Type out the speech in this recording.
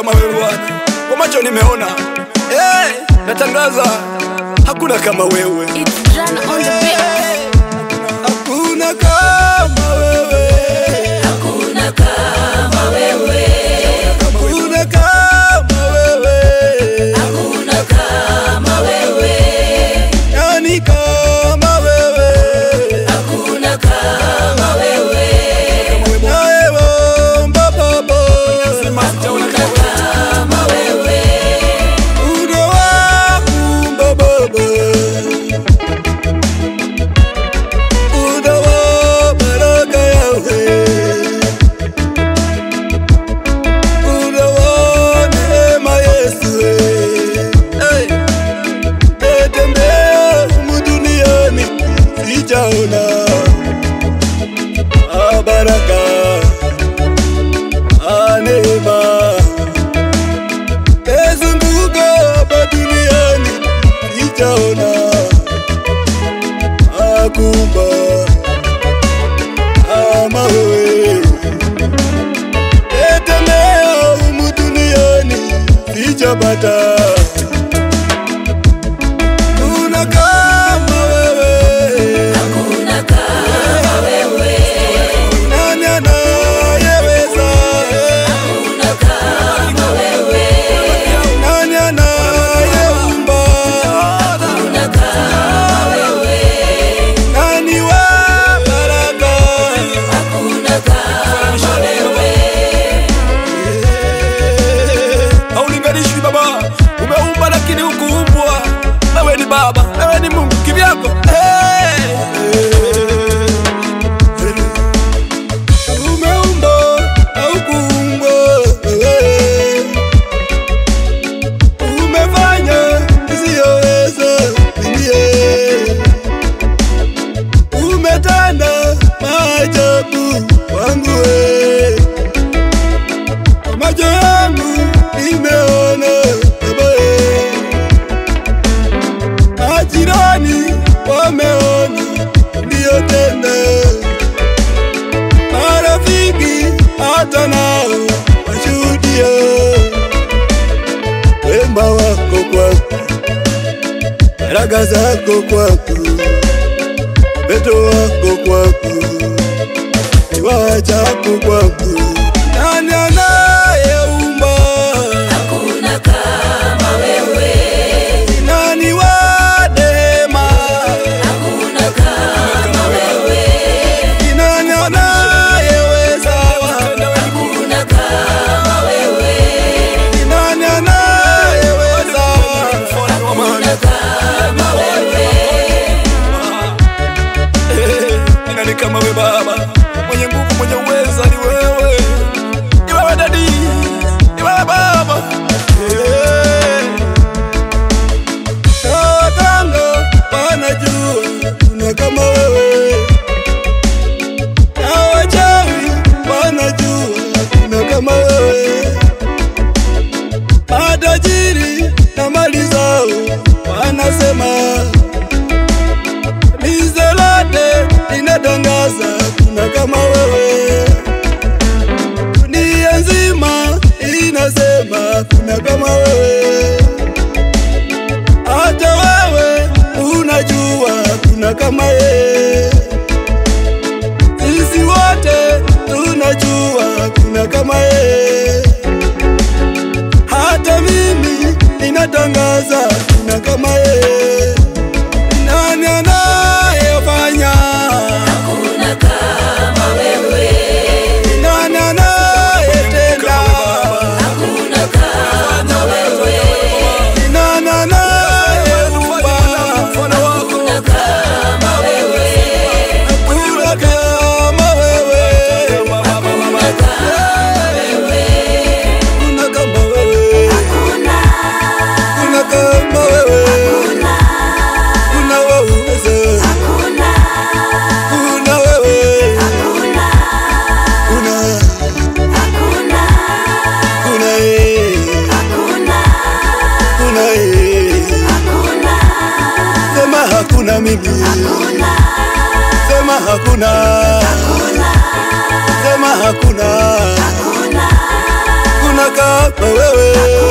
kama wewe Bwana. Kwa macho nimeona. Natangaza hakuna kama wewe. It's John on the beat. Hakuna kama wewe. Hakuna kama wewe. Hakuna kama wewe. Hakuna kama wewe. Yani kama wewe. Hakuna kama wewe. Naewa mbaba. Hakuna kama wewe. Udo wangu mbaba. Udo wa baraka yawe. Udo wa neema Yesu. Hey. Natembea humu duniani sijaona baraka neema. Mezunguka hapa duniani sijaona kumba ama wewe. Natembea humu duniani sijapata kuna kama wewe. Hakuna kama wewe. Nani anayeweza? Hakuna kama wewe. Nani anayeumba? Hakuna kama wewe. Nani wa baraka? Hakuna kama wewe. Haulinganishwi Baba, umeumba lakini hukuumbwa. Wewe ni Baba, wewe ni Mungu kivyako. Umeumba au kuumbwa wewe. Umefanya nisiyoweza mie. Umetenda maajabu wangu wewe. Kwa macho yangu nimeona Baba. Majirani wameona ndiyo tena. Marafiki hata nao washuhudia wema wako kwangu, baraka zako kwangu, upendo wako kwangu, kipawa chako kwangu. Nani anayeumba? Hakuna kama wewe. Nani wa neema? Hakuna kama wewe. Nani anayeweza? Hakuna kama wewe. Nani anayeweza? Hakuna kama wewe. Nani kama wewe Baba? Mwenye nguvu, mwenye uweza ni wewe. Ni wewe Daddy. Ni wewe Baba. Waganga wanajua kuna kama wewe. Na wachawi wanajua kuna kama wewe. Matajiri na mali zao wanasema Lizalate linatangaza kuna kama wewe. wewe